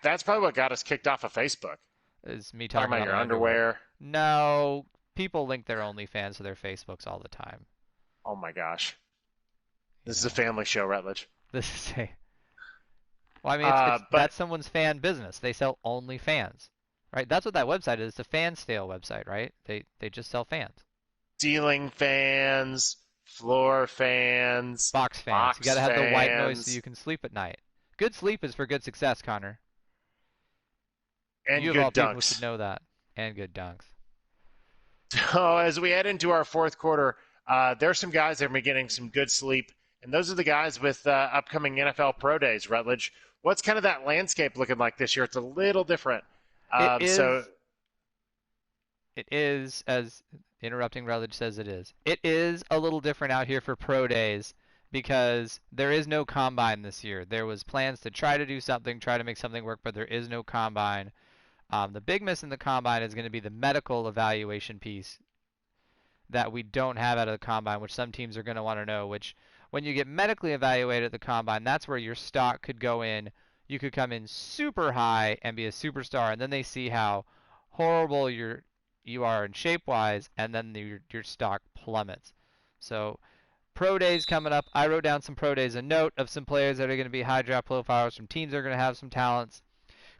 That's probably what got us kicked off of Facebook. Is me Talking talking about about your my underwear. underwear. No, people link their OnlyFans to their Facebooks all the time. Oh my gosh. You This is a know, family show, Rutledge. this is a. Well, I mean, it's But that's someone's fan business. They sell only fans, right? That's what that website is. It's a fan sale website, right? They just sell fans, ceiling fans, floor fans, box fans. You got box to have the white noise so fans, you can sleep at night. Good sleep is for good success, Connor. and You of all good people should dunks. know that. And good dunks. So as we head into our fourth quarter, there's some guys that are getting some good sleep, and those are the guys with upcoming NFL Pro Days. Rutledge, what's kind of that landscape looking like this year? It's a little different. It Um, so is It is, as interrupting Rutledge says it is. It is a little different out here for pro days because there is no combine this year. There was plans to try to do something, try to make something work, but there is no combine. The big miss in the combine is going to be the medical evaluation piece that we don't have out of the combine, which some teams are going to want to know. Which, when you get medically evaluated at the combine, that's where your stock could go in. You could come in super high and be a superstar, and then they see how horrible you are in shape wise, and then your stock plummets. So pro days coming up. I wrote down some pro days, a note of some players that are going to be high draft profiles from teams that are going to have some talents.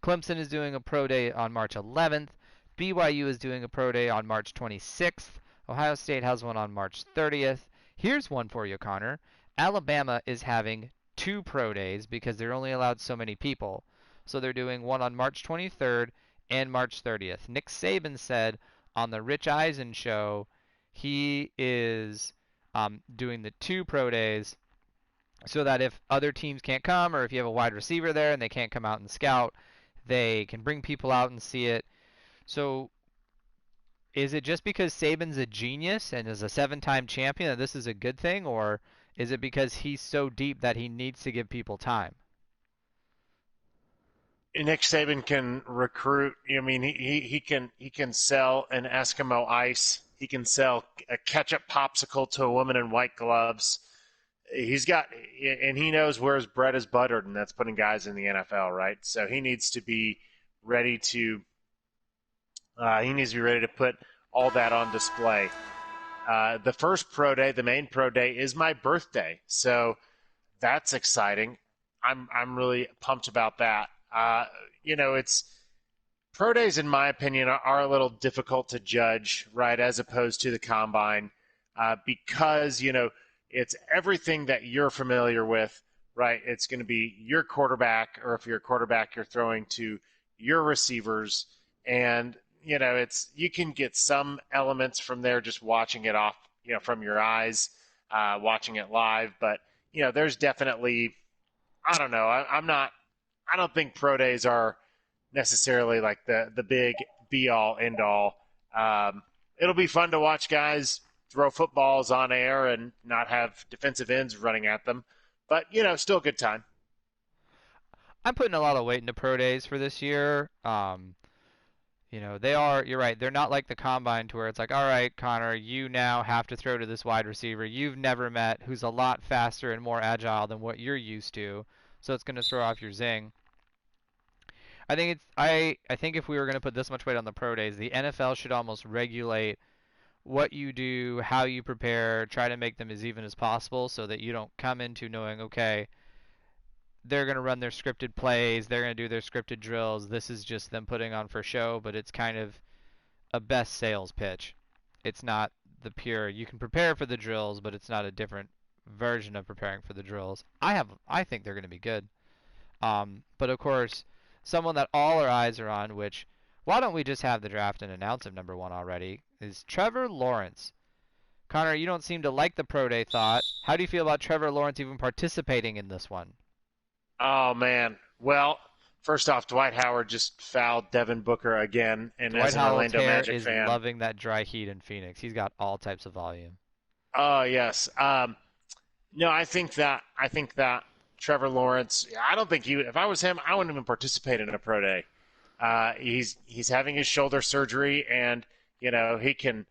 Clemson is doing a pro day on March 11th. BYU is doing a pro day on March 26th. Ohio State has one on March 30th. Here's one for you, Connor. Alabama is having two pro days because they're only allowed so many people. So they're doing one on March 23rd and March 30th. Nick Saban said on the Rich Eisen show he is doing the two pro days so that if other teams can't come or if you have a wide receiver there and they can't come out and scout, they can bring people out and see it. So is it just because Saban's a genius and is a seven-time champion that this is a good thing, or is it because he's so deep that he needs to give people time? Nick Saban can recruit. I mean, he can sell an Eskimo ice. He can sell a ketchup popsicle to a woman in white gloves. He's got, and he knows where his bread is buttered, and that's putting guys in the NFL, right? So he needs to be ready to. He needs to be ready to put all that on display. The first pro day, the main pro day, is my birthday, so that's exciting. I'm really pumped about that. It's pro days, in my opinion, are a little difficult to judge, right, as opposed to the combine, because it's everything that you're familiar with, right? It's going to be your quarterback, or if you're a quarterback, you're throwing to your receivers, and it's you can get some elements from there just watching it off, from your eyes, watching it live, but there's definitely I don't know. I'm not. I don't think pro days are necessarily like the big be all end all. It'll be fun to watch guys throw footballs on air and not have defensive ends running at them, but still a good time. I'm putting a lot of weight into pro days for this year. They are, you're right, they're not like the combine to where it's like, all right, Connor, you now have to throw to this wide receiver you've never met who's a lot faster and more agile than what you're used to. So it's going to throw off your zing. I think if we were going to put this much weight on the pro days, the NFL should almost regulate what you do, how you prepare, try to make them as even as possible so that you don't come into knowing, okay, they're going to run their scripted plays, they're going to do their scripted drills. This is just them putting on for show, but it's kind of a best sales pitch. It's not the pure. You can prepare for the drills, but it's not a different version of preparing for the drills. I think they're going to be good. But of course, someone that all our eyes are on, which why don't we just have the draft and announce him number one already, is Trevor Lawrence. Connor, you don't seem to like the pro day thought. How do you feel about Trevor Lawrence even participating in this one? Oh man. Well, first off, Dwight Howard just fouled Devin Booker again, and Dwight as an Howard's Orlando hair Magic is fan, loving that dry heat in Phoenix. He's got all types of volume. oh yes. No, I think that Trevor Lawrence. I don't think he. If I was him, I wouldn't even participate in a pro day. He's having his shoulder surgery, and he can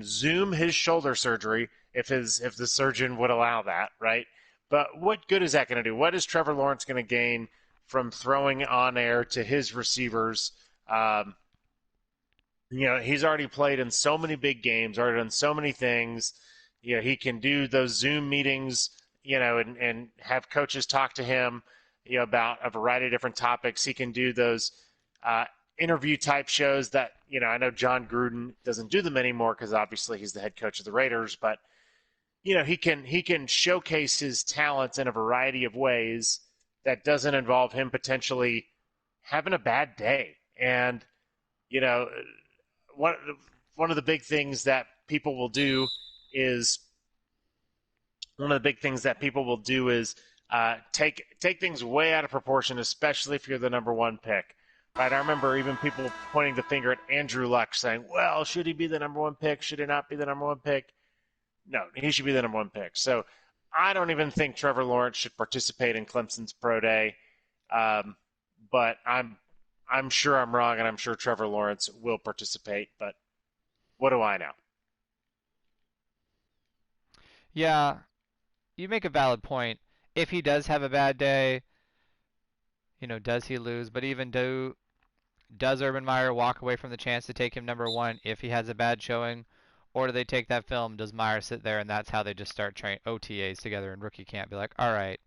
zoom his shoulder surgery if the surgeon would allow that, right? But what good is that going to do? What is Trevor Lawrence going to gain from throwing on air to his receivers. Um, he's already played in so many big games, already done so many things. He can do those Zoom meetings, and have coaches talk to him, about a variety of different topics. He can do those uh, interview type shows that, I know John Gruden doesn't do them anymore because obviously he's the head coach of the Raiders, but he can showcase his talents in a variety of ways that doesn't involve him potentially having a bad day. And you know, one one of the big things that people will do is one of the big things that people will do is take things way out of proportion, especially if you're the number one pick. Right? I remember even people pointing the finger at Andrew Luck, saying, "Well, should he be the number one pick? Should he not be the number one pick?" No, he should be the number one pick. So I don't even think Trevor Lawrence should participate in Clemson's pro day. Um, but I'm sure I'm wrong, and I'm sure Trevor Lawrence will participate. But what do I know? Yeah, you make a valid point. If he does have a bad day, does he lose? But even does Urban Meyer walk away from the chance to take him number one if he has a bad showing? Or do they take that film? Does Meyer sit there and that's how they just start train OTAs together in rookie camp? Be like, all right,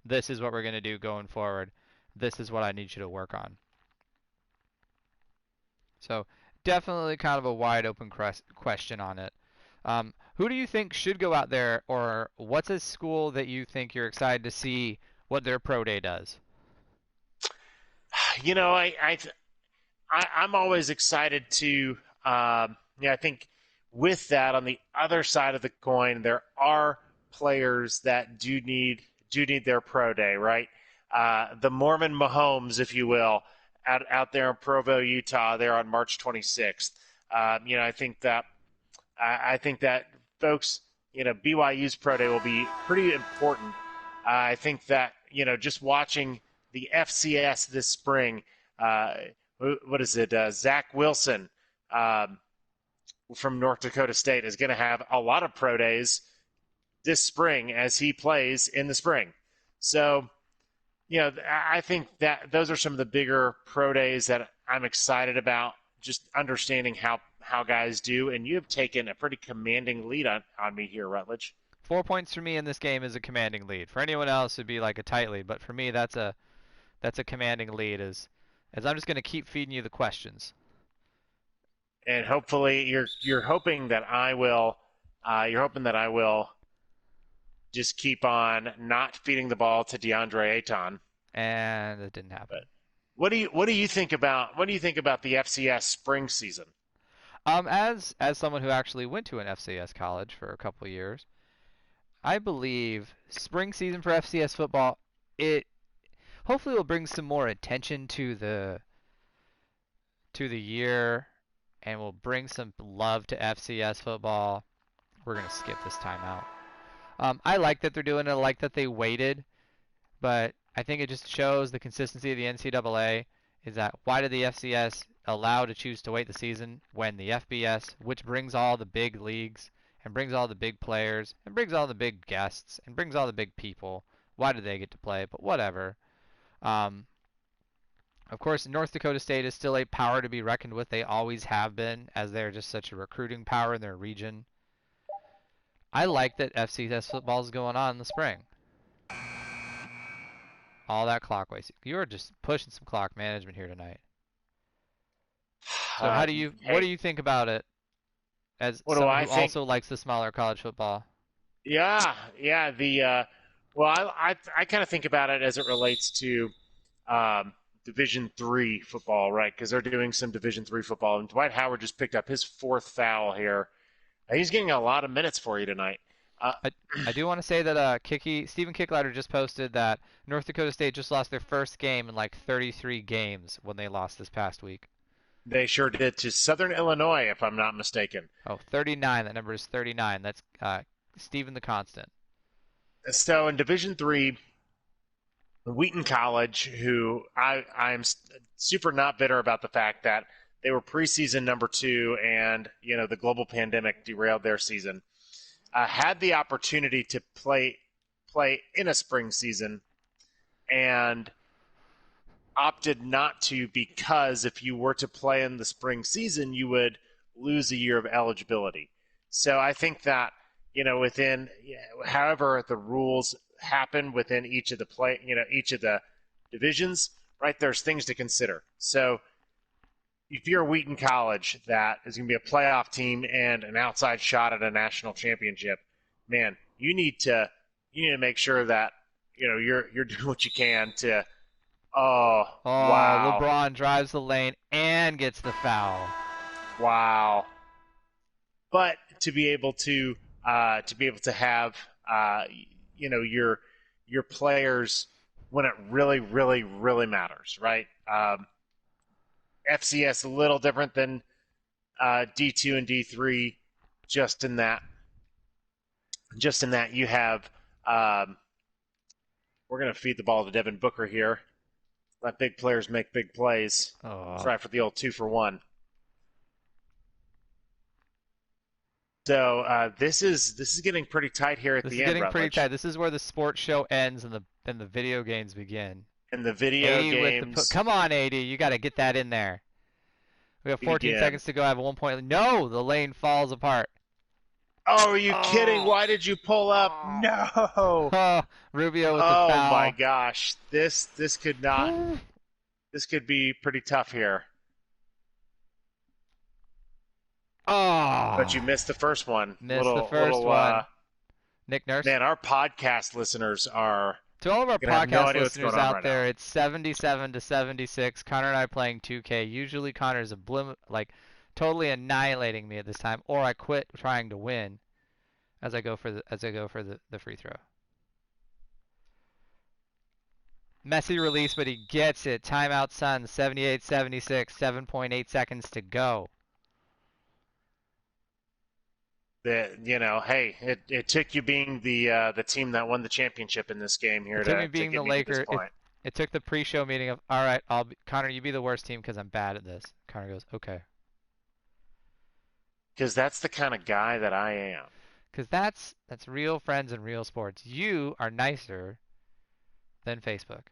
this is what we're going to do going forward. This is what I need you to work on. So definitely kind of a wide open question on it. Who do you think should go out there, or what's a school that you think you're excited to see what their pro day does? You know, I'm always excited to. I think with that, on the other side of the coin, there are players that do need their pro day, right? The Mormon Mahomes, if you will, out there in Provo, Utah, there on March 26th. I think that folks, BYU's pro day will be pretty important. I think that just watching the FCS this spring. Uh, what is it? Zach Wilson from North Dakota State is going to have a lot of pro days this spring as he plays in the spring. So, I think that those are some of the bigger pro days that I'm excited about, just understanding how guys do. And you have taken a pretty commanding lead on me here, Rutledge. 4 points for me in this game is a commanding lead. For anyone else, it'd be like a tight lead, but for me, that's a commanding lead. As I'm just going to keep feeding you the questions. And hopefully, you're hoping that I will. You're hoping that I will just keep on not feeding the ball to DeAndre Ayton. And it didn't But happen. what do you think about the FCS spring season? As someone who actually went to an FCS college for a couple of years, I believe spring season for FCS football, it hopefully will bring some more attention to the year and will bring some love to FCS football. We're gonna skip this timeout. I like that they're doing it. I like that they waited, but I think it just shows the consistency of the NCAA. Is that why did the FCS allow to choose to wait the season when the FBS, which brings all the big leagues and brings all the big players and brings all the big guests and brings all the big people, why did they get to play? But whatever. Um, of course, North Dakota State is still a power to be reckoned with. They always have been, as they're just such a recruiting power in their region. I like that FCS football is going on in the spring. All that clock wasting. You are just pushing some clock management here tonight. So what do Hey, you think about it as what do someone I who think? also likes the smaller college football? Yeah. Well, I kind of think about it as it relates to Division III football, right? Because they're doing some Division III football, and Dwight Howard just picked up his fourth foul here. He's getting a lot of minutes for you tonight. Uh, I I do want to say that Stephen Kicklighter just posted that North Dakota State just lost their first game in like 33 games when they lost this past week. they sure did to Southern Illinois, if I'm not mistaken. Oh, 39. That number is 39. That's Stephen the Constant. So in Division III, Wheaton College, who I'm super not bitter about the fact that they were preseason number two, and the global pandemic derailed their season. Had the opportunity to play in a spring season, and opted not to because if you were to play in the spring season, you would lose a year of eligibility. So I think that within however the rules happen within each of the each of the divisions, right? There's things to consider. So if you're Wheaton College that is going to be a playoff team and an outside shot at a national championship, man, you need to make sure that you're doing what you can to. Oh, Oh, wow. LeBron drives the lane and gets the foul. Wow. But to be able to have your players when it really, really, really matters, right? FCS a little different than D2 and D3, just in that you have we're going to feed the ball to Devin Booker here. Let big players make big plays. Oh, Try for the old 2-for-1. So this is getting pretty tight here at this the is end, getting pretty tight. Rutledge. This is where the sports show ends and the video games begin. And the video 80 with the games come on, 80, you got to get that in there. We have 14 begin. seconds to go. I have a 1 point. No, the lane falls apart. Oh, are you kidding? Oh, Why did you pull up? No. oh, Rubio with the Oh my foul. gosh. This could not. This could be pretty tough here. But Oh, you missed the first one. missed the first one. Nick Nurse. Man, our podcast listeners are To all of our gonna have no podcast idea what's listeners going on out right now. there, it's 77 to 76. Connor and I playing 2K. Usually Connor's totally annihilating me at this time, or I quit trying to win as I go for the free throw. Messy release, but he gets it. Timeout Suns, 78-76, 7.8 seconds to go. Hey, it took you being the team that won the championship in this game here It took me to being the get me to this Laker. It, point. it took the pre-show meeting of, all right, Connor, you be the worst team because I'm bad at this. Connor goes, okay. Because that's the kind of guy that I am. Because that's real friends and real sports. You are nicer than Facebook.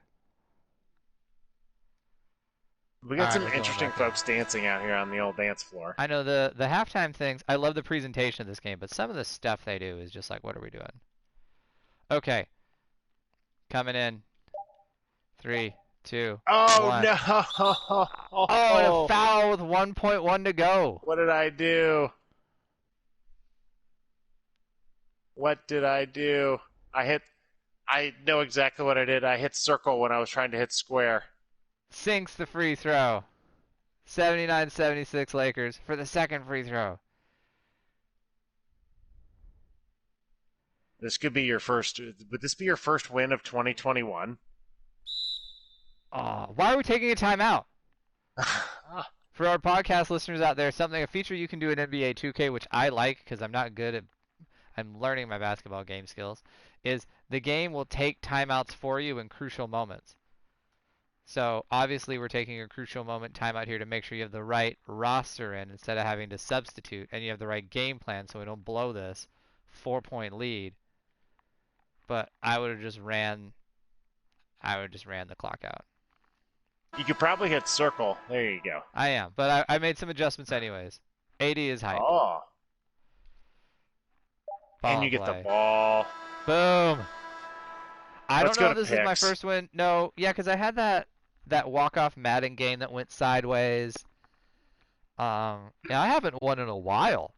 We All got right, some we're going interesting back in. folks dancing out here on the old dance floor. I know the halftime things. I love the presentation of this game, but some of the stuff they do is just like, what are we doing? Okay, coming in. 3, 2, Oh 1. no! Oh, and a foul with 1.1 to go. What did I do? What did I do? I know exactly what I did. I hit circle when I was trying to hit square. Sinks the free throw. 79-76 Lakers for the second free throw. This could be your first. Would this be your first win of 2021? Oh, why are we taking a timeout? For our podcast listeners out there, a feature you can do in NBA 2K, which I like because I'm not good at, I'm learning my basketball game skills, is the game will take timeouts for you in crucial moments. So obviously we're taking a crucial moment timeout here to make sure you have the right roster in instead of having to substitute, and you have the right game plan so we don't blow this 4-point lead. But I would have just ran the clock out. You could probably hit circle. There you go. I am, but I made some adjustments anyways. 80 is hype. Oh, Ball and you get play. the ball. Boom. I Let's don't know go if to this is my picks. first win. No, yeah, because I had that walk-off Madden game that went sideways. Yeah, I haven't won in a while.